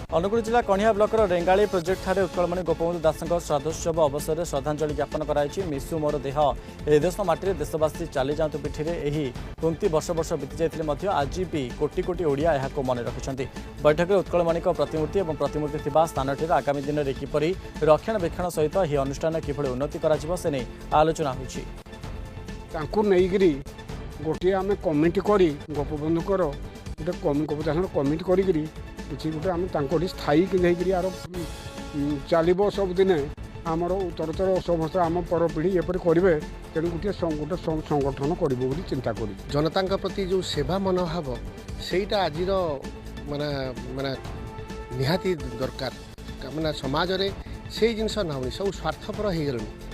अनुगुल जिला कणिया blocker Rengali project ठारे उत्कलमणि गोपबंधु दासଙ୍କ श्राद्धोत्सव अवसर में श्रद्धांजलि ज्ञापन कराई। मिशु मोर देह ए देश माटी देशवासी चली जातु पिठी यही पंक्ति वर्ष वर्ष बीती जाते आज भी कोटी कोटी ओडिया यह मन रखिंट। बैठक में उत्कलमणि प्रतिमूर्ति और प्रतिमूर्ति थिबा स्थान आगामी दिन में किपर रक्षणाबेक्षण सहित यह अनुष्ठान किभली उन्नति से नहीं आलोचना होगी। गोटे आम कमिटी करी गोपबंधुकर गोटे कमिटी करी किसी गोटे आम स्थायी कि यार चलो सबुदिन आमर उत्तरोत्तर समस्त आम पर पीढ़ी एपरी करेंगे तेणु गोटे संगठन कर चिंता कर जनता प्रति जो सेवा मनोभाव सेटा आज माने माने निहाती दरकार माने समाज रे से जिनस ना सब स्वार्थपर हो गलानी।